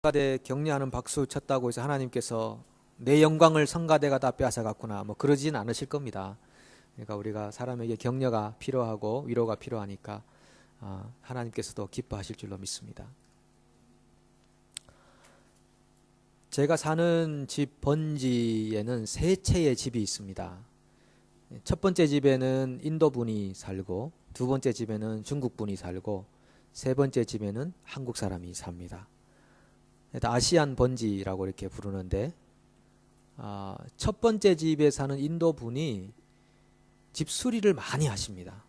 성가대 격려하는 박수 쳤다고 해서 하나님께서 내 영광을 성가대가 다 빼앗아갔구나 뭐 그러진 않으실 겁니다. 그러니까 우리가 사람에게 격려가 필요하고 위로가 필요하니까 하나님께서도 기뻐하실 줄로 믿습니다. 제가 사는 집 번지에는 세 채의 집이 있습니다. 첫 번째 집에는 인도 분이 살고, 두 번째 집에는 중국 분이 살고, 세 번째 집에는 한국 사람이 삽니다. 아시안 번지라고 이렇게 부르는데, 첫 번째 집에 사는 인도 분이 집 수리를 많이 하십니다.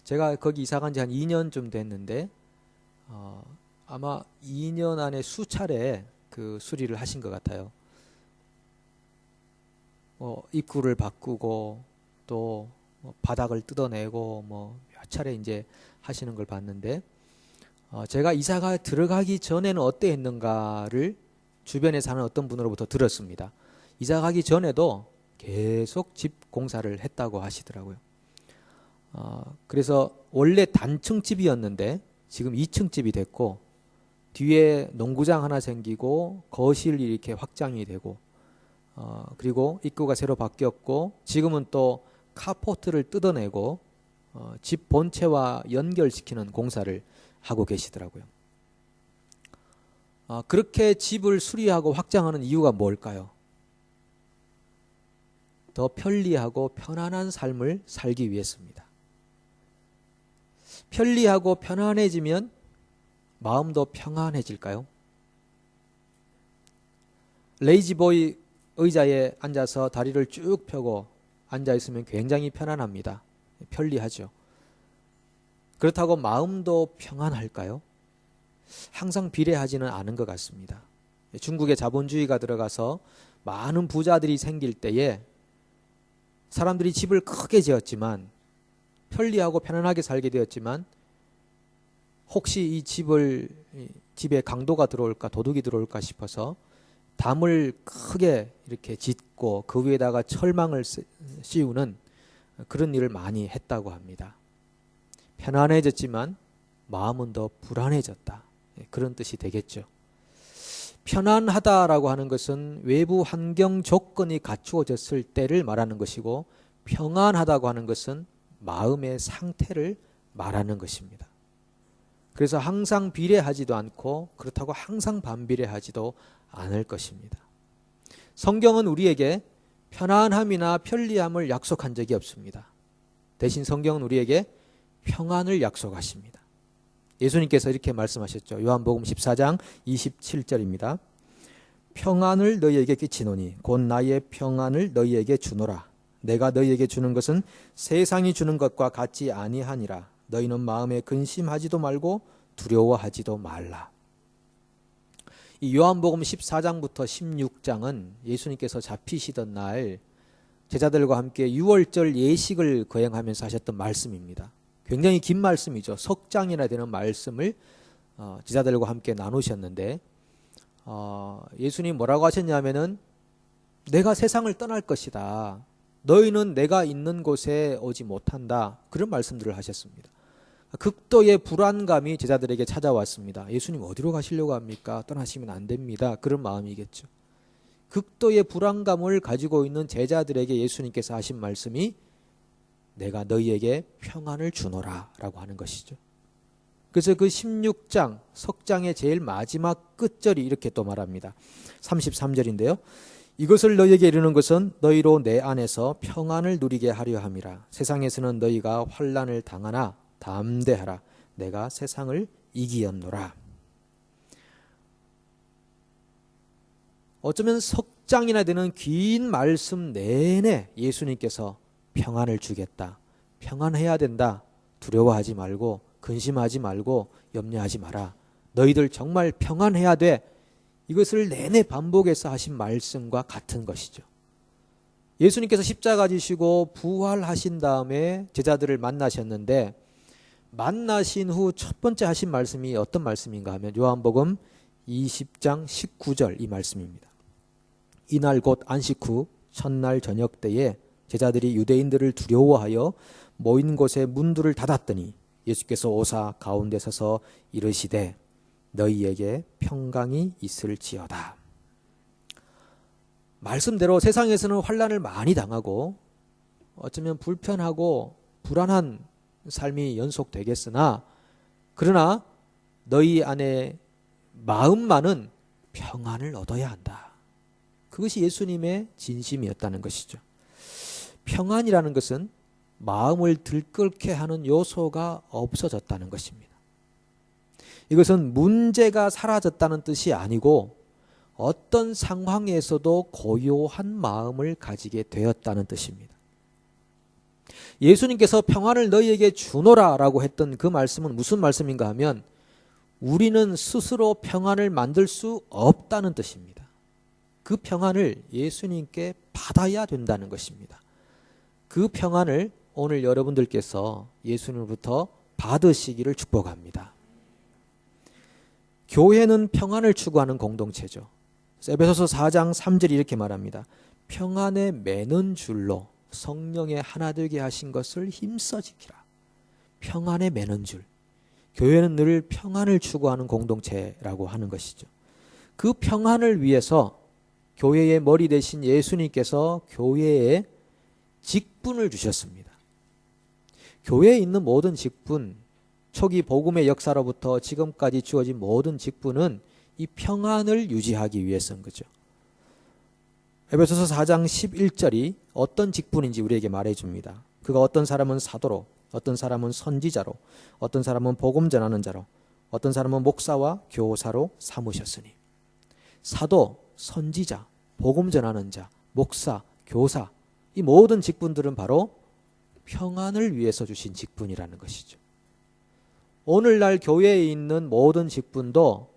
제가 거기 이사 간 지 한 2년쯤 됐는데 아마 2년 안에 수차례 그 수리를 하신 것 같아요. 입구를 바꾸고 또 바닥을 뜯어내고 몇 차례 이제 하시는 걸 봤는데, 제가 이사가 들어가기 전에는 어떠했는가를 주변에 사는 어떤 분으로부터 들었습니다. 이사 가기 전에도 계속 집 공사를 했다고 하시더라고요. 그래서 원래 단층 집이었는데 지금 2층 집이 됐고, 뒤에 농구장 하나 생기고 거실이 이렇게 확장이 되고, 그리고 입구가 새로 바뀌었고, 지금은 또 카포트를 뜯어내고 집 본체와 연결시키는 공사를 하고 계시더라고요. 그렇게 집을 수리하고 확장하는 이유가 뭘까요? 더 편리하고 편안한 삶을 살기 위해서입니다. 편리하고 편안해지면 마음도 평안해질까요? 레이지보이 의자에 앉아서 다리를 쭉 펴고 앉아있으면 굉장히 편안합니다. 편리하죠. 그렇다고 마음도 평안할까요? 항상 비례하지는 않은 것 같습니다. 중국의 자본주의가 들어가서 많은 부자들이 생길 때에 사람들이 집을 크게 지었지만, 편리하고 편안하게 살게 되었지만, 혹시 이 집에 강도가 들어올까, 도둑이 들어올까 싶어서 담을 크게 이렇게 짓고 그 위에다가 철망을 씌우는 그런 일을 많이 했다고 합니다. 편안해졌지만 마음은 더 불안해졌다, 그런 뜻이 되겠죠. 편안하다라고 하는 것은 외부 환경 조건이 갖추어졌을 때를 말하는 것이고, 평안하다고 하는 것은 마음의 상태를 말하는 것입니다. 그래서 항상 비례하지도 않고 그렇다고 항상 반비례하지도 않을 것입니다. 성경은 우리에게 편안함이나 편리함을 약속한 적이 없습니다. 대신 성경은 우리에게 평안을 약속하십니다. 예수님께서 이렇게 말씀하셨죠. 요한복음 14장 27절입니다. 평안을 너희에게 끼치노니 곧 나의 평안을 너희에게 주노라. 내가 너희에게 주는 것은 세상이 주는 것과 같지 아니하니라. 너희는 마음에 근심하지도 말고 두려워하지도 말라. 이 요한복음 14장부터 16장은 예수님께서 잡히시던 날 제자들과 함께 유월절 예식을 거행하면서 하셨던 말씀입니다. 굉장히 긴 말씀이죠. 석장이나 되는 말씀을 제자들과 함께 나누셨는데, 예수님 뭐라고 하셨냐면은 내가 세상을 떠날 것이다. 너희는 내가 있는 곳에 오지 못한다. 그런 말씀들을 하셨습니다. 극도의 불안감이 제자들에게 찾아왔습니다. 예수님 어디로 가시려고 합니까? 떠나시면 안 됩니다. 그런 마음이겠죠. 극도의 불안감을 가지고 있는 제자들에게 예수님께서 하신 말씀이 내가 너희에게 평안을 주노라 라고 하는 것이죠. 그래서 그 16장 석장의 제일 마지막 끝절이 이렇게 또 말합니다. 33절인데요. 이것을 너희에게 이르는 것은 너희로 내 안에서 평안을 누리게 하려 함이라. 세상에서는 너희가 환난을 당하나 담대하라. 내가 세상을 이기었노라. 어쩌면 석장이나 되는 긴 말씀 내내 예수님께서 평안을 주겠다, 평안해야 된다, 두려워하지 말고 근심하지 말고 염려하지 마라, 너희들 정말 평안해야 돼, 이것을 내내 반복해서 하신 말씀과 같은 것이죠. 예수님께서 십자가 지시고 부활하신 다음에 제자들을 만나셨는데, 만나신 후 첫 번째 하신 말씀이 어떤 말씀인가 하면 요한복음 20장 19절 이 말씀입니다. 이날 곧 안식 후 첫날 저녁 때에 제자들이 유대인들을 두려워하여 모인 곳에 문들을 닫았더니 예수께서 오사 가운데 서서 이르시되 너희에게 평강이 있을지어다. 말씀대로 세상에서는 환난을 많이 당하고 어쩌면 불편하고 불안한 삶이 연속되겠으나 그러나 너희 안에 마음만은 평안을 얻어야 한다. 그것이 예수님의 진심이었다는 것이죠. 평안이라는 것은 마음을 들끓게 하는 요소가 없어졌다는 것입니다. 이것은 문제가 사라졌다는 뜻이 아니고 어떤 상황에서도 고요한 마음을 가지게 되었다는 뜻입니다. 예수님께서 평안을 너희에게 주노라 라고 했던 그 말씀은 무슨 말씀인가 하면 우리는 스스로 평안을 만들 수 없다는 뜻입니다. 그 평안을 예수님께 받아야 된다는 것입니다. 그 평안을 오늘 여러분들께서 예수님으로부터 받으시기를 축복합니다. 교회는 평안을 추구하는 공동체죠. 에베소서 4장 3절이 이렇게 말합니다. 평안에 매는 줄로 성령의 하나 되게 하신 것을 힘써 지키라. 평안에 매는 줄. 교회는 늘 평안을 추구하는 공동체라고 하는 것이죠. 그 평안을 위해서 교회의 머리 대신 예수님께서 교회에 직분을 주셨습니다. 교회에 있는 모든 직분, 초기 복음의 역사로부터 지금까지 주어진 모든 직분은 이 평안을 유지하기 위해서인 거죠. 에베소서 4장 11절이 어떤 직분인지 우리에게 말해줍니다. 그가 어떤 사람은 사도로, 어떤 사람은 선지자로, 어떤 사람은 복음 전하는 자로, 어떤 사람은 목사와 교사로 삼으셨으니. 사도, 선지자, 복음 전하는 자, 목사, 교사, 이 모든 직분들은 바로 평안을 위해서 주신 직분이라는 것이죠. 오늘날 교회에 있는 모든 직분도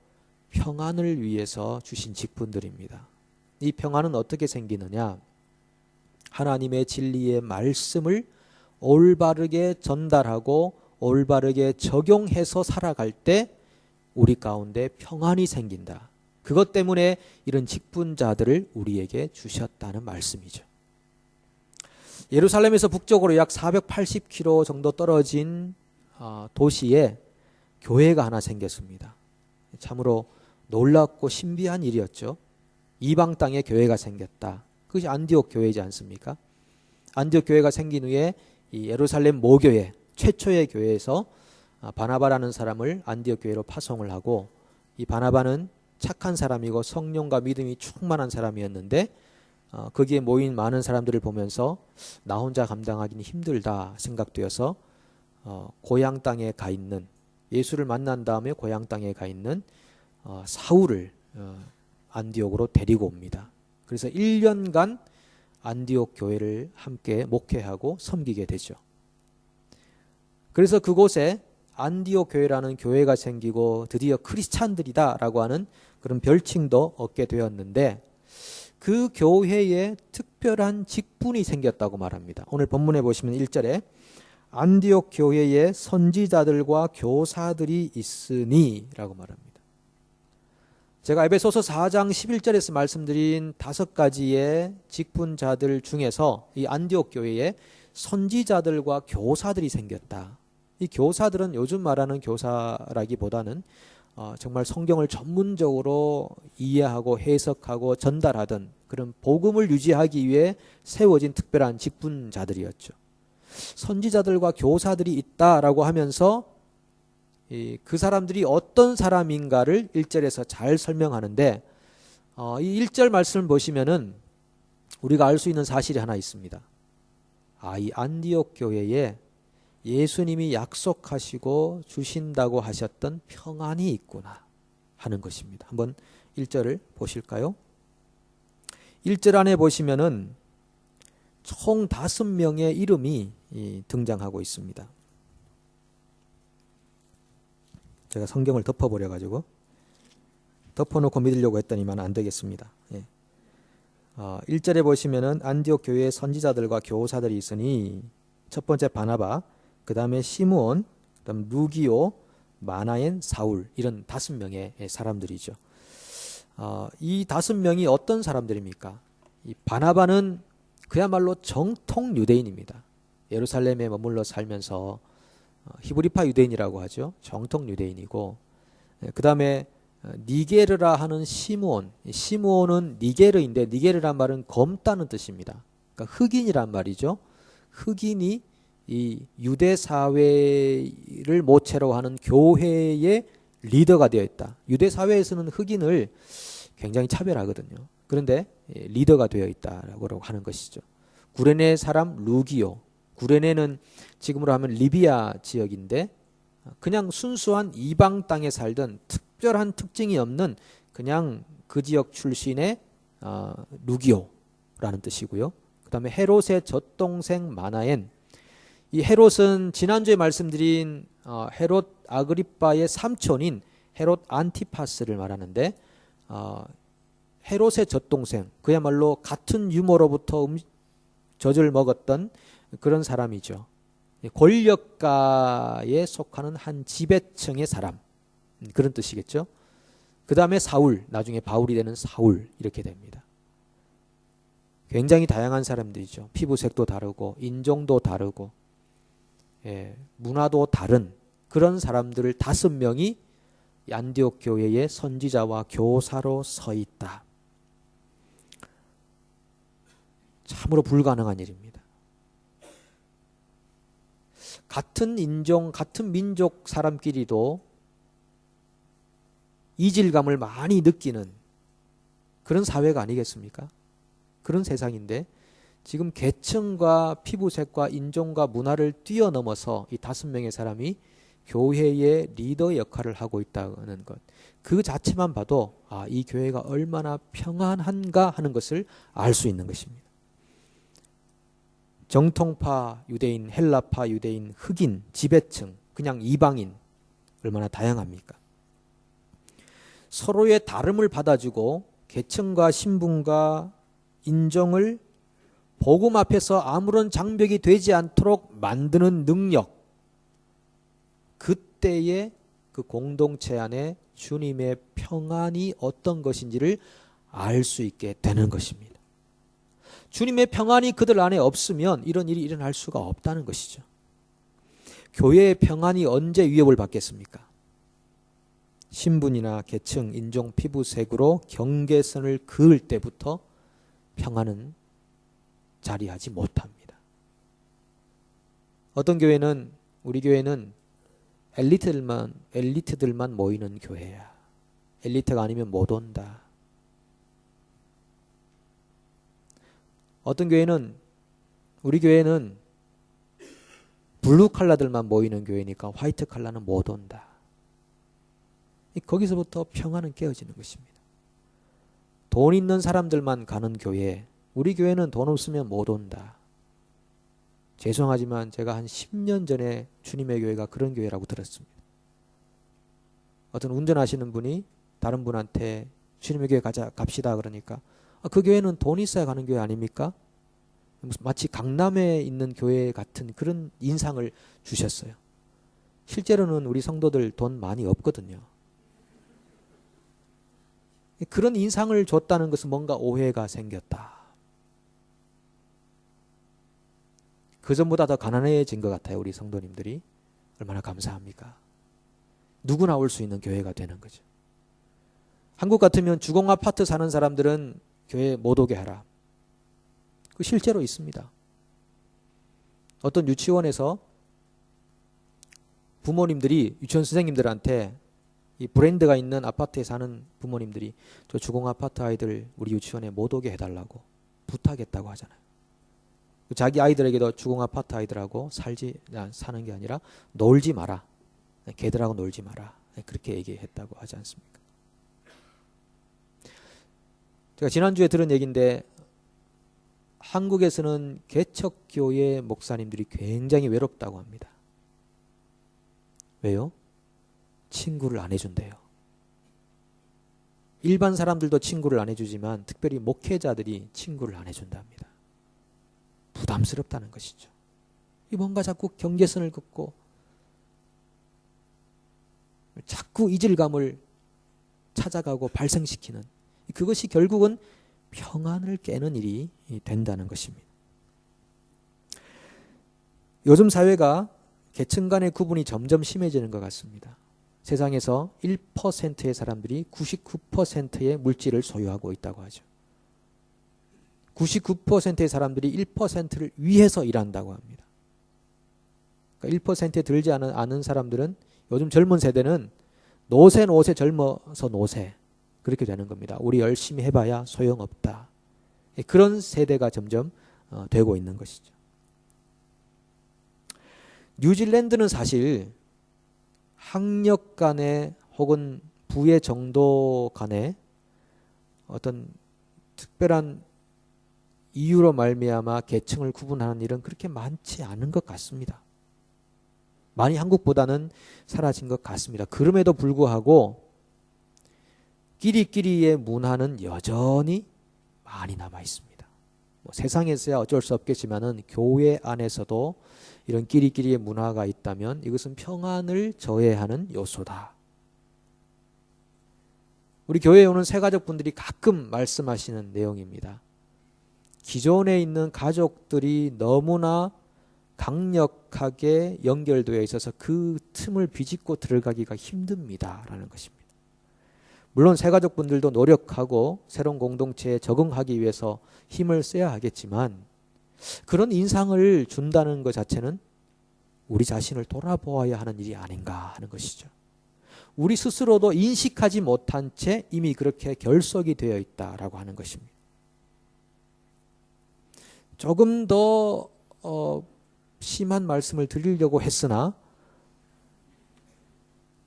평안을 위해서 주신 직분들입니다. 이 평안은 어떻게 생기느냐? 하나님의 진리의 말씀을 올바르게 전달하고 올바르게 적용해서 살아갈 때 우리 가운데 평안이 생긴다. 그것 때문에 이런 직분자들을 우리에게 주셨다는 말씀이죠. 예루살렘에서 북쪽으로 약 480km 정도 떨어진 도시에 교회가 하나 생겼습니다. 참으로 놀랍고 신비한 일이었죠. 이방 땅에 교회가 생겼다. 그것이 안디옥 교회이지 않습니까? 안디옥 교회가 생긴 후에 이 예루살렘 모교회 최초의 교회에서 바나바라는 사람을 안디옥 교회로 파송을 하고, 이 바나바는 착한 사람이고 성령과 믿음이 충만한 사람이었는데 거기에 모인 많은 사람들을 보면서 나 혼자 감당하기는 힘들다 생각되어서 고향 땅에 가 있는, 예수를 만난 다음에 고향 땅에 가 있는 사울을 안디옥으로 데리고 옵니다. 그래서 1년간 안디옥 교회를 함께 목회하고 섬기게 되죠. 그래서 그곳에 안디옥 교회라는 교회가 생기고 드디어 크리스찬들이다라고 하는 그런 별칭도 얻게 되었는데, 그 교회에 특별한 직분이 생겼다고 말합니다. 오늘 본문에 보시면 1절에 안디옥 교회에 선지자들과 교사들이 있으니 라고 말합니다. 제가 에베소서 4장 11절에서 말씀드린 5가지의 직분자들 중에서 이 안디옥 교회에 선지자들과 교사들이 생겼다. 이 교사들은 요즘 말하는 교사라기보다는 정말 성경을 전문적으로 이해하고 해석하고 전달하던 그런 복음을 유지하기 위해 세워진 특별한 직분자들이었죠. 선지자들과 교사들이 있다라고 하면서 그 사람들이 어떤 사람인가를 1절에서 잘 설명하는데, 이 1절 말씀을 보시면은 우리가 알 수 있는 사실이 하나 있습니다. 이 안디옥 교회에 예수님이 약속하시고 주신다고 하셨던 평안이 있구나 하는 것입니다. 한번 1절을 보실까요? 1절 안에 보시면은 총 5명의 이름이 등장하고 있습니다. 제가 성경을 덮어버려 가지고 덮어놓고 믿으려고 했더니만 안 되겠습니다. 1절에 보시면은 안디옥 교회의 선지자들과 교사들이 있으니, 첫 번째 바나바, 그 다음에 시므온, 그 다음 루기오, 마나엔, 사울, 이런 5명의 사람들이죠. 이 5명이 어떤 사람들입니까? 이 바나바는 그야말로 정통 유대인입니다. 예루살렘에 머물러 살면서 히브리파 유대인이라고 하죠. 정통 유대인이고, 그 다음에 니게르라 하는 시므온. 시므온은 니게르인데 니게르란 말은 검다는 뜻입니다. 그러니까 흑인이란 말이죠. 흑인이 이 유대 사회를 모체로 하는 교회의 리더가 되어 있다. 유대 사회에서는 흑인을 굉장히 차별하거든요. 그런데 리더가 되어 있다라고 하는 것이죠. 구레네 사람 루기오. 구레네는 지금으로 하면 리비아 지역인데 그냥 순수한 이방 땅에 살던 특별한 특징이 없는 그냥 그 지역 출신의 루기오라는 뜻이고요. 그 다음에 헤롯의 젖동생 마나엔. 이 헤롯은 지난주에 말씀드린 헤롯 아그리빠의 삼촌인 헤롯 안티파스를 말하는데 헤롯의 젖동생, 그야말로 같은 유모로부터 젖을 먹었던 그런 사람이죠. 권력가에 속하는 한 지배층의 사람, 그런 뜻이겠죠. 그 다음에 사울, 나중에 바울이 되는 사울, 이렇게 됩니다. 굉장히 다양한 사람들이죠. 피부색도 다르고 인종도 다르고 문화도 다른 그런 사람들 5명이 안디옥 교회의 선지자와 교사로 서 있다. 참으로 불가능한 일입니다. 같은 인종, 같은 민족 사람끼리도 이질감을 많이 느끼는 그런 사회가 아니겠습니까? 그런 세상인데 지금 계층과 피부색과 인종과 문화를 뛰어넘어서 이 5명의 사람이 교회의 리더 역할을 하고 있다는 것, 그 자체만 봐도 이 교회가 얼마나 평안한가 하는 것을 알 수 있는 것입니다. 정통파 유대인, 헬라파 유대인, 흑인, 지배층, 그냥 이방인, 얼마나 다양합니까? 서로의 다름을 받아주고 계층과 신분과 인종을 복음 앞에서 아무런 장벽이 되지 않도록 만드는 능력, 그때의 그 공동체 안에 주님의 평안이 어떤 것인지를 알 수 있게 되는 것입니다. 주님의 평안이 그들 안에 없으면 이런 일이 일어날 수가 없다는 것이죠. 교회의 평안이 언제 위협을 받겠습니까? 신분이나 계층, 인종, 피부색으로 경계선을 그을 때부터 평안은 자리하지 못합니다. 어떤 교회는, 우리 교회는 엘리트들만 모이는 교회야. 엘리트가 아니면 못 온다. 어떤 교회는, 우리 교회는 블루 칼라들만 모이는 교회니까 화이트 칼라는 못 온다. 거기서부터 평안은 깨어지는 것입니다. 돈 있는 사람들만 가는 교회, 우리 교회는 돈 없으면 못 온다. 죄송하지만 제가 한 10년 전에 주님의 교회가 그런 교회라고 들었습니다. 어떤 운전하시는 분이 다른 분한테 주님의 교회 갑시다 그러니까 그 교회는 돈 있어야 가는 교회 아닙니까? 마치 강남에 있는 교회 같은 그런 인상을 주셨어요. 실제로는 우리 성도들 돈 많이 없거든요. 그런 인상을 줬다는 것은 뭔가 오해가 생겼다. 그 전보다 더 가난해진 것 같아요. 우리 성도님들이. 얼마나 감사합니까? 누구나 올 수 있는 교회가 되는 거죠. 한국 같으면 주공 아파트 사는 사람들은 교회 못 오게 하라. 그 실제로 있습니다. 어떤 유치원에서 부모님들이 유치원 선생님들한테 이 브랜드가 있는 아파트에 사는 부모님들이 저 주공 아파트 아이들 우리 유치원에 못 오게 해달라고 부탁했다고 하잖아요. 자기 아이들에게도 주공 아파트 아이들하고 사는 게 아니라 놀지 마라. 걔들하고 놀지 마라. 그렇게 얘기했다고 하지 않습니까? 제가 지난주에 들은 얘기인데 한국에서는 개척교회 목사님들이 굉장히 외롭다고 합니다. 왜요? 친구를 안 해준대요. 일반 사람들도 친구를 안 해주지만 특별히 목회자들이 친구를 안 해준답니다. 부담스럽다는 것이죠. 뭔가 자꾸 경계선을 긋고 자꾸 이질감을 찾아가고 발생시키는, 그것이 결국은 평안을 깨는 일이 된다는 것입니다. 요즘 사회가 계층 간의 구분이 점점 심해지는 것 같습니다. 세상에서 1%의 사람들이 99%의 물질을 소유하고 있다고 하죠. 99%의 사람들이 1%를 위해서 일한다고 합니다. 그러니까 1%에 들지 않은 사람들은 요즘 젊은 세대는 노세 젊어서 노세 그렇게 되는 겁니다. 우리 열심히 해봐야 소용없다. 그런 세대가 점점 되고 있는 것이죠. 뉴질랜드는 사실 학력 간에 혹은 부의 정도 간에 어떤 특별한 이유로 말미암아 계층을 구분하는 일은 그렇게 많지 않은 것 같습니다. 많이 한국보다는 사라진 것 같습니다. 그럼에도 불구하고 끼리끼리의 문화는 여전히 많이 남아 있습니다. 세상에서야 어쩔 수 없겠지만은 교회 안에서도 이런 끼리끼리의 문화가 있다면 이것은 평안을 저해하는 요소다. 우리 교회에 오는 새가족분들이 가끔 말씀하시는 내용입니다. 기존에 있는 가족들이 너무나 강력하게 연결되어 있어서 그 틈을 비집고 들어가기가 힘듭니다. 라는 것입니다. 물론 새가족분들도 노력하고 새로운 공동체에 적응하기 위해서 힘을 써야 하겠지만 그런 인상을 준다는 것 자체는 우리 자신을 돌아보아야 하는 일이 아닌가 하는 것이죠. 우리 스스로도 인식하지 못한 채 이미 그렇게 결속이 되어 있다라고 하는 것입니다. 조금 더 심한 말씀을 드리려고 했으나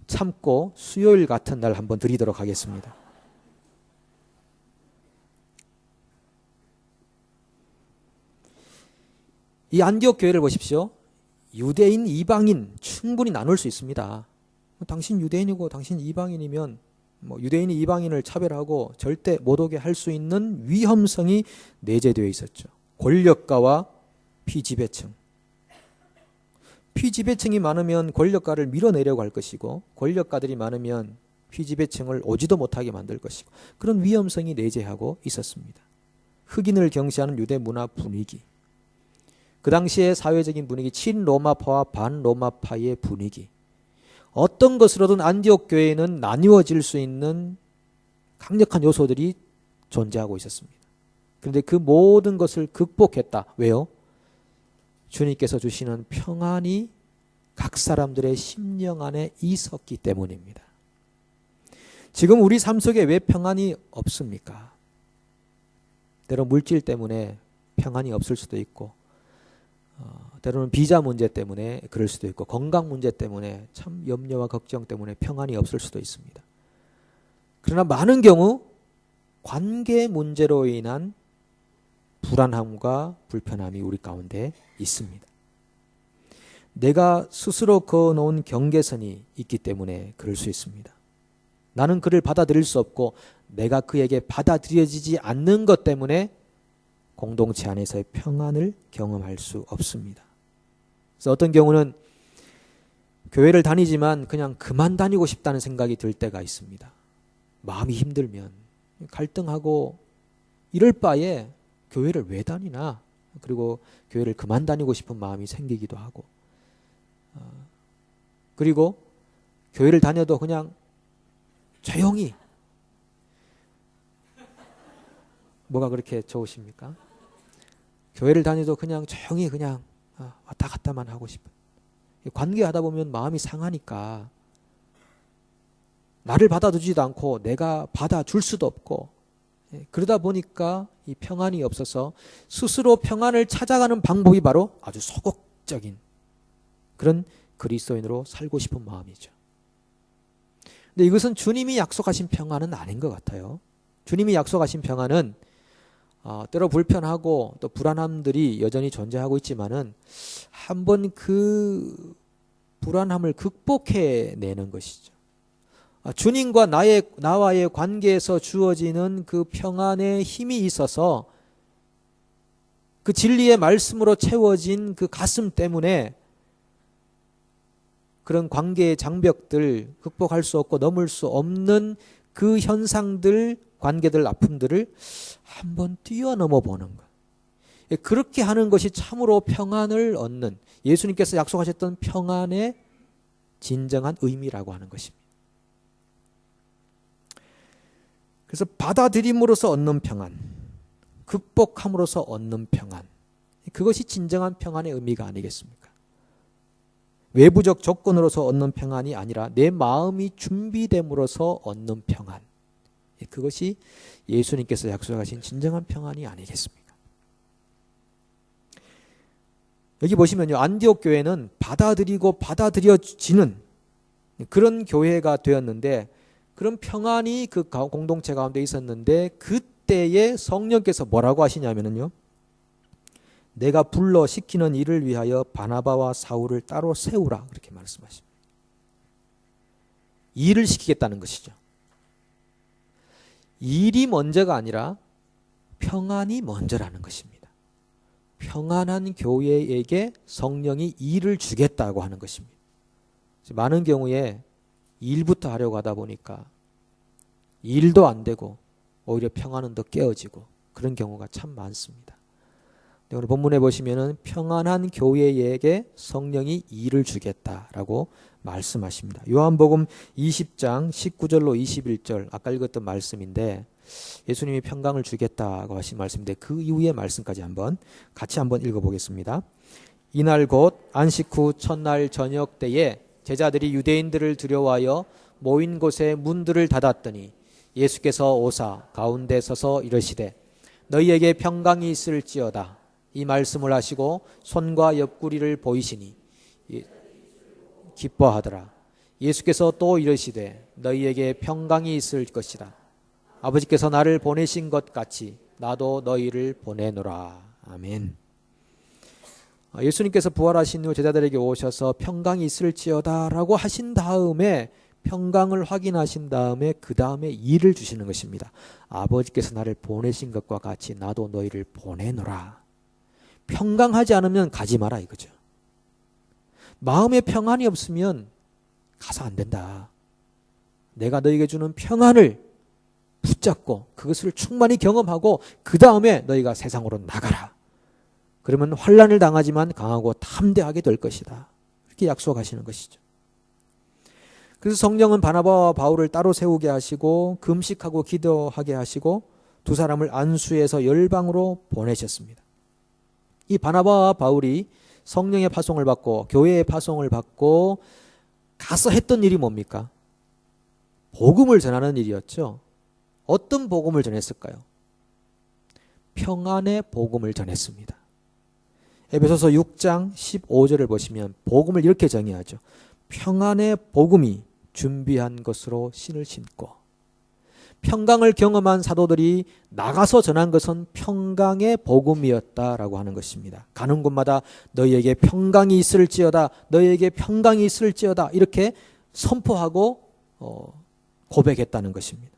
참고 수요일 같은 날 한번 드리도록 하겠습니다. 이 안디옥 교회를 보십시오. 유대인, 이방인 충분히 나눌 수 있습니다. 당신 유대인이고 당신 이방인이면 유대인이 이방인을 차별하고 절대 못 오게 할 수 있는 위험성이 내재되어 있었죠. 권력가와 피지배층. 피지배층이 많으면 권력가를 밀어내려고 할 것이고 권력가들이 많으면 피지배층을 오지도 못하게 만들 것이고 그런 위험성이 내재하고 있었습니다. 흑인을 경시하는 유대 문화 분위기. 그 당시의 사회적인 분위기, 친로마파와 반로마파의 분위기. 어떤 것으로든 안디옥 교회에는 나뉘어질 수 있는 강력한 요소들이 존재하고 있었습니다. 그런데 그 모든 것을 극복했다. 왜요? 주님께서 주시는 평안이 각 사람들의 심령 안에 있었기 때문입니다. 지금 우리 삶 속에 왜 평안이 없습니까? 때로 물질 때문에 평안이 없을 수도 있고 때로는 비자 문제 때문에 그럴 수도 있고 건강 문제 때문에 참 염려와 걱정 때문에 평안이 없을 수도 있습니다. 그러나 많은 경우 관계 문제로 인한 불안함과 불편함이 우리 가운데 있습니다. 내가 스스로 그어놓은 경계선이 있기 때문에 그럴 수 있습니다. 나는 그를 받아들일 수 없고 내가 그에게 받아들여지지 않는 것 때문에 공동체 안에서의 평안을 경험할 수 없습니다. 그래서 어떤 경우는 교회를 다니지만 그냥 그만 다니고 싶다는 생각이 들 때가 있습니다. 마음이 힘들면 갈등하고 이럴 바에 교회를 왜 다니나 그리고 교회를 그만 다니고 싶은 마음이 생기기도 하고 그리고 교회를 다녀도 그냥 조용히 뭐가 그렇게 좋으십니까? 교회를 다녀도 그냥 조용히 그냥 왔다 갔다만 하고 싶어요. 관계하다 보면 마음이 상하니까 나를 받아주지도 않고 내가 받아줄 수도 없고 그러다 보니까 이 평안이 없어서 스스로 평안을 찾아가는 방법이 바로 아주 소극적인 그런 그리스도인으로 살고 싶은 마음이죠. 근데 이것은 주님이 약속하신 평안은 아닌 것 같아요. 주님이 약속하신 평안은 때로 불편하고 또 불안함들이 여전히 존재하고 있지만은 한번 그 불안함을 극복해내는 것이죠. 주님과 나와의 관계에서 주어지는 그 평안의 힘이 있어서 그 진리의 말씀으로 채워진 그 가슴 때문에 그런 관계의 장벽들 극복할 수 없고 넘을 수 없는 그 현상들, 관계들, 아픔들을 한번 뛰어넘어 보는 것. 그렇게 하는 것이 참으로 평안을 얻는 예수님께서 약속하셨던 평안의 진정한 의미라고 하는 것입니다. 그래서 받아들임으로써 얻는 평안, 극복함으로써 얻는 평안, 그것이 진정한 평안의 의미가 아니겠습니까? 외부적 조건으로서 얻는 평안이 아니라 내 마음이 준비됨으로써 얻는 평안, 그것이 예수님께서 약속하신 진정한 평안이 아니겠습니까? 여기 보시면요, 안디옥 교회는 받아들이고 받아들여지는 그런 교회가 되었는데, 그런 평안이 그 공동체 가운데 있었는데, 그때에 성령께서 뭐라고 하시냐면요, 내가 불러 시키는 일을 위하여 바나바와 사울을 따로 세우라, 그렇게 말씀하십니다. 일을 시키겠다는 것이죠. 일이 먼저가 아니라 평안이 먼저라는 것입니다. 평안한 교회에게 성령이 일을 주겠다고 하는 것입니다. 많은 경우에 일부터 하려고 하다 보니까 일도 안 되고 오히려 평안은 더 깨어지고 그런 경우가 참 많습니다. 오늘 본문에 보시면은 평안한 교회에게 성령이 일을 주겠다라고 말씀하십니다. 요한복음 20장 19절로 21절, 아까 읽었던 말씀인데, 예수님이 평강을 주겠다고 하신 말씀인데, 그 이후의 말씀까지 같이 한번 읽어보겠습니다. 이날 곧 안식 후 첫날 저녁 때에 제자들이 유대인들을 두려워하여 모인 곳에 문들을 닫았더니 예수께서 오사 가운데 서서 이르시되 너희에게 평강이 있을지어다. 이 말씀을 하시고 손과 옆구리를 보이시니 기뻐하더라. 예수께서 또 이르시되 너희에게 평강이 있을 것이다. 아버지께서 나를 보내신 것 같이 나도 너희를 보내노라. 아멘. 예수님께서 부활하신 후 제자들에게 오셔서 평강이 있을지어다 라고 하신 다음에, 평강을 확인하신 다음에 그 다음에 일을 주시는 것입니다. 아버지께서 나를 보내신 것과 같이 나도 너희를 보내노라. 평강하지 않으면 가지 마라 이거죠. 마음에 평안이 없으면 가서 안 된다. 내가 너희에게 주는 평안을 붙잡고 그것을 충만히 경험하고 그 다음에 너희가 세상으로 나가라. 그러면 환난을 당하지만 강하고 담대하게 될 것이다. 이렇게 약속하시는 것이죠. 그래서 성령은 바나바와 바울을 따로 세우게 하시고 금식하고 기도하게 하시고 두 사람을 안수해서 열방으로 보내셨습니다. 이 바나바와 바울이 성령의 파송을 받고 교회의 파송을 받고 가서 했던 일이 뭡니까? 복음을 전하는 일이었죠. 어떤 복음을 전했을까요? 평안의 복음을 전했습니다. 에베소서 6장 15절을 보시면 복음을 이렇게 정의하죠. 평안의 복음이 준비한 것으로 신을 신고, 평강을 경험한 사도들이 나가서 전한 것은 평강의 복음이었다라고 하는 것입니다. 가는 곳마다 너희에게 평강이 있을지어다, 너희에게 평강이 있을지어다 이렇게 선포하고 고백했다는 것입니다.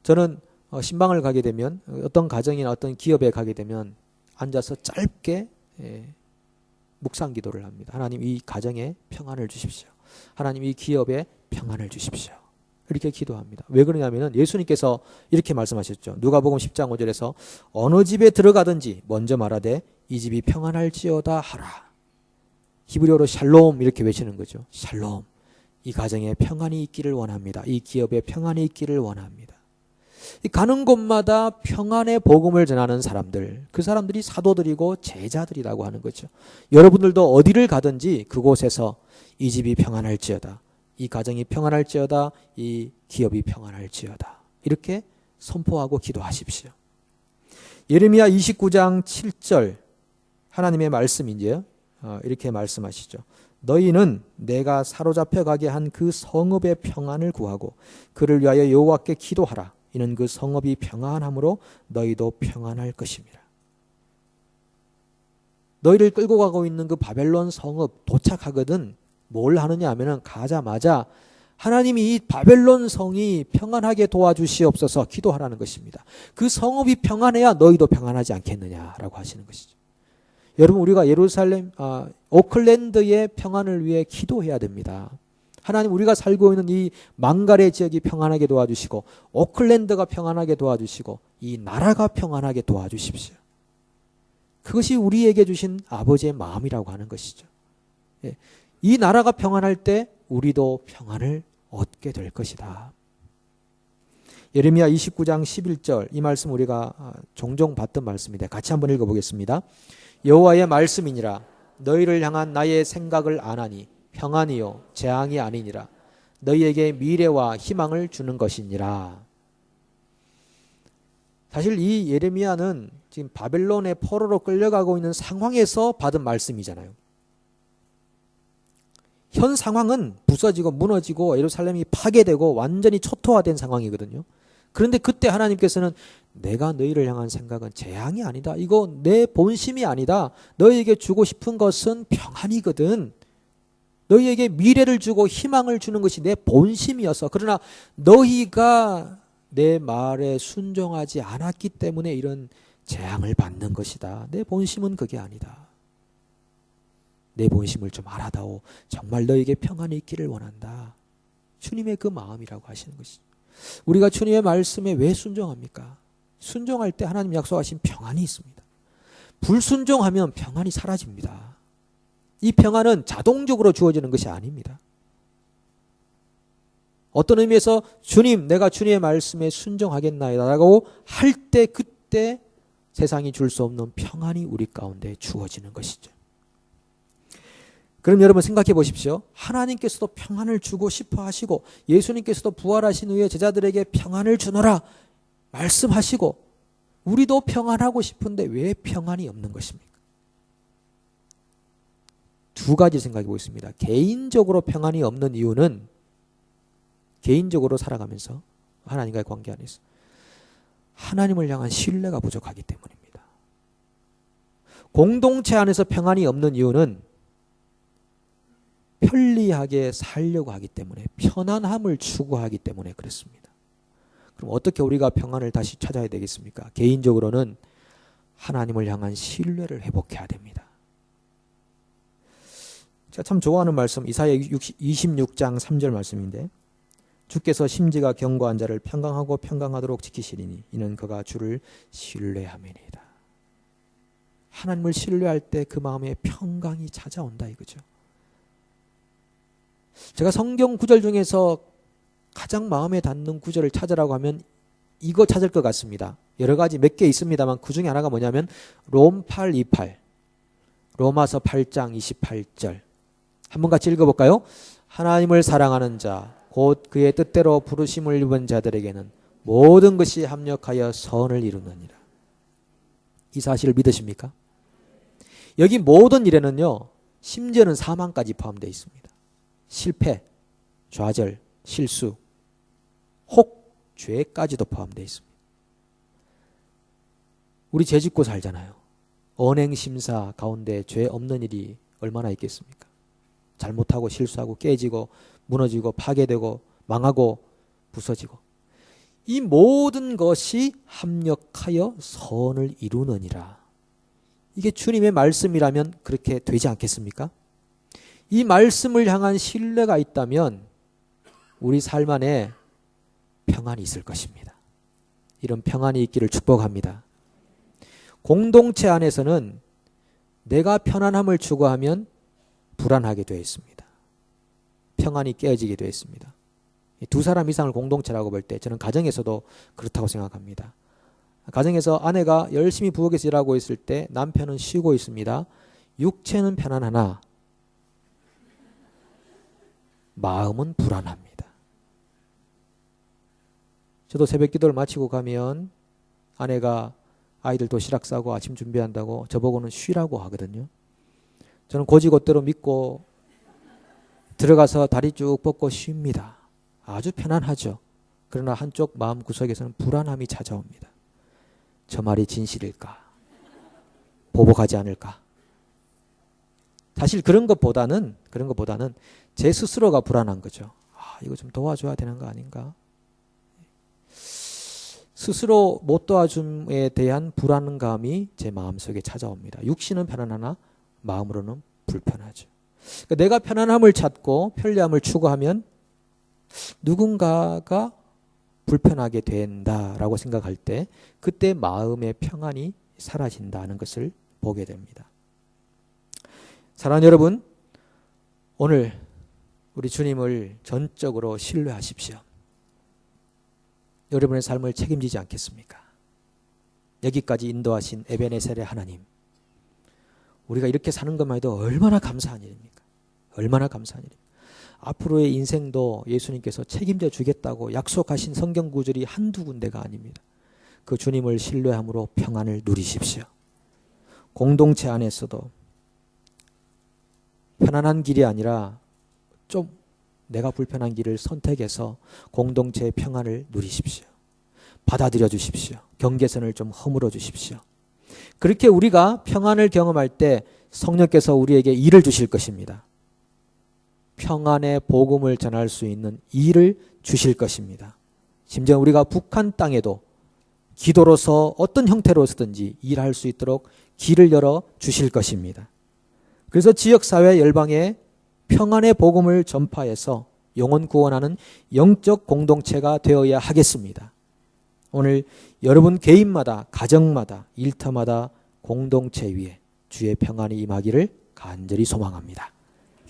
저는 신방을 가게 되면, 어떤 가정이나 어떤 기업에 가게 되면 앉아서 짧게 묵상 기도를 합니다. 하나님, 이 가정에 평안을 주십시오. 하나님, 이 기업에 평안을 주십시오. 이렇게 기도합니다. 왜 그러냐면 예수님께서 이렇게 말씀하셨죠. 누가복음 10장 5절에서 어느 집에 들어가든지 먼저 말하되 이 집이 평안할지어다 하라. 히브리어로 샬롬 이렇게 외치는 거죠. 샬롬. 이 가정에 평안이 있기를 원합니다. 이 기업에 평안이 있기를 원합니다. 가는 곳마다 평안의 복음을 전하는 사람들, 그 사람들이 사도들이고 제자들이라고 하는 거죠. 여러분들도 어디를 가든지 그곳에서 이 집이 평안할지어다, 이 가정이 평안할지어다, 이 기업이 평안할지어다 이렇게 선포하고 기도하십시오. 예레미야 29장 7절 하나님의 말씀인데요, 이렇게 말씀하시죠. 너희는 내가 사로잡혀 가게 한 그 성읍의 평안을 구하고 그를 위하여 여호와께 기도하라. 이는 그 성읍이 평안함으로 너희도 평안할 것입니다. 너희를 끌고 가고 있는 그 바벨론 성읍 도착하거든 뭘 하느냐 하면은 가자마자 하나님이 이 바벨론 성이 평안하게 도와주시옵소서 기도하라는 것입니다. 그 성읍이 평안해야 너희도 평안하지 않겠느냐라고 하시는 것이죠. 여러분, 우리가 예루살렘, 오클랜드의 평안을 위해 기도해야 됩니다. 하나님, 우리가 살고 있는 이 망갈의 지역이 평안하게 도와주시고 오클랜드가 평안하게 도와주시고 이 나라가 평안하게 도와주십시오. 그것이 우리에게 주신 아버지의 마음이라고 하는 것이죠. 이 나라가 평안할 때 우리도 평안을 얻게 될 것이다. 예레미야 29장 11절 이 말씀 우리가 종종 봤던 말씀인데 같이 한번 읽어보겠습니다. 여호와의 말씀이니라. 너희를 향한 나의 생각을 아나니 평안이요 재앙이 아니니라. 너희에게 미래와 희망을 주는 것이니라. 사실 이 예레미야는 지금 바벨론의 포로로 끌려가고 있는 상황에서 받은 말씀이잖아요. 현 상황은 부서지고 무너지고 예루살렘이 파괴되고 완전히 초토화된 상황이거든요. 그런데 그때 하나님께서는 내가 너희를 향한 생각은 재앙이 아니다. 이거 내 본심이 아니다. 너희에게 주고 싶은 것은 평안이거든. 너희에게 미래를 주고 희망을 주는 것이 내 본심이었어. 그러나 너희가 내 말에 순종하지 않았기 때문에 이런 재앙을 받는 것이다. 내 본심은 그게 아니다. 내 본심을 좀 알아다오. 정말 너에게 평안이 있기를 원한다. 주님의 그 마음이라고 하시는 것이죠. 우리가 주님의 말씀에 왜 순종합니까? 순종할 때 하나님 약속하신 평안이 있습니다. 불순종하면 평안이 사라집니다. 이 평안은 자동적으로 주어지는 것이 아닙니다. 어떤 의미에서 주님, 내가 주님의 말씀에 순종하겠나이다라고 할 때 그때 세상이 줄 수 없는 평안이 우리 가운데 주어지는 것이죠. 그럼 여러분 생각해 보십시오. 하나님께서도 평안을 주고 싶어 하시고 예수님께서도 부활하신 후에 제자들에게 평안을 주노라 말씀하시고 우리도 평안하고 싶은데 왜 평안이 없는 것입니까? 두 가지 생각해 보겠습니다. 개인적으로 평안이 없는 이유는 개인적으로 살아가면서 하나님과의 관계 안에서 하나님을 향한 신뢰가 부족하기 때문입니다. 공동체 안에서 평안이 없는 이유는 편리하게 살려고 하기 때문에 편안함을 추구하기 때문에 그렇습니다. 그럼 어떻게 우리가 평안을 다시 찾아야 되겠습니까? 개인적으로는 하나님을 향한 신뢰를 회복해야 됩니다. 제가 참 좋아하는 말씀 이사야 26장 3절 말씀인데 주께서 심지가 견고한 자를 평강하고 평강하도록 지키시리니 이는 그가 주를 신뢰함이니이다. 하나님을 신뢰할 때 그 마음에 평강이 찾아온다 이거죠. 제가 성경 구절 중에서 가장 마음에 닿는 구절을 찾으라고 하면 이거 찾을 것 같습니다. 여러 가지 몇 개 있습니다만 그 중에 하나가 뭐냐면 롬 8:28 로마서 8장 28절 한번 같이 읽어볼까요? 하나님을 사랑하는 자 곧 그의 뜻대로 부르심을 입은 자들에게는 모든 것이 합력하여 선을 이루느니라. 이 사실을 믿으십니까? 여기 모든 일에는요 심지어는 사망까지 포함되어 있습니다. 실패, 좌절, 실수, 혹 죄까지도 포함되어 있습니다. 우리 죄 짓고 살잖아요. 언행심사 가운데 죄 없는 일이 얼마나 있겠습니까? 잘못하고 실수하고 깨지고 무너지고 파괴되고 망하고 부서지고 이 모든 것이 합력하여 선을 이루느니라. 이게 주님의 말씀이라면 그렇게 되지 않겠습니까? 이 말씀을 향한 신뢰가 있다면 우리 삶 안에 평안이 있을 것입니다. 이런 평안이 있기를 축복합니다. 공동체 안에서는 내가 편안함을 추구하면 불안하게 되어 있습니다. 평안이 깨어지게 되어 있습니다. 두 사람 이상을 공동체라고 볼 때 저는 가정에서도 그렇다고 생각합니다. 가정에서 아내가 열심히 부엌에서 일하고 있을 때 남편은 쉬고 있습니다. 육체는 편안하나 마음은 불안합니다. 저도 새벽 기도를 마치고 가면 아내가 아이들 도시락 싸고 아침 준비한다고 저보고는 쉬라고 하거든요. 저는 곧이곧대로 믿고 들어가서 다리 쭉 뻗고 쉽니다. 아주 편안하죠. 그러나 한쪽 마음 구석에서는 불안함이 찾아옵니다. 저 말이 진실일까? 보복하지 않을까? 사실 그런 것보다는 제 스스로가 불안한 거죠. 이거 좀 도와줘야 되는 거 아닌가? 스스로 못 도와줌에 대한 불안감이 제 마음속에 찾아옵니다. 육신은 편안하나 마음으로는 불편하죠. 그러니까 내가 편안함을 찾고 편리함을 추구하면 누군가가 불편하게 된다라고 생각할 때 그때 마음의 평안이 사라진다는 것을 보게 됩니다. 사랑하는 여러분, 오늘 우리 주님을 전적으로 신뢰하십시오. 여러분의 삶을 책임지지 않겠습니까? 여기까지 인도하신 에베네셀의 하나님, 우리가 이렇게 사는 것만 해도 얼마나 감사한 일입니까? 얼마나 감사한 일입니까? 앞으로의 인생도 예수님께서 책임져 주겠다고 약속하신 성경 구절이 한두 군데가 아닙니다. 그 주님을 신뢰함으로 평안을 누리십시오. 공동체 안에서도 편안한 길이 아니라 좀 내가 불편한 길을 선택해서 공동체의 평안을 누리십시오. 받아들여 주십시오. 경계선을 좀 허물어 주십시오. 그렇게 우리가 평안을 경험할 때 성령께서 우리에게 일을 주실 것입니다. 평안의 복음을 전할 수 있는 일을 주실 것입니다. 심지어 우리가 북한 땅에도 기도로서 어떤 형태로서든지 일할 수 있도록 길을 열어 주실 것입니다. 그래서 지역사회 열방에 평안의 복음을 전파해서 영혼 구원하는 영적 공동체가 되어야 하겠습니다. 오늘 여러분 개인마다, 가정마다, 일터마다 공동체 위에 주의 평안이 임하기를 간절히 소망합니다.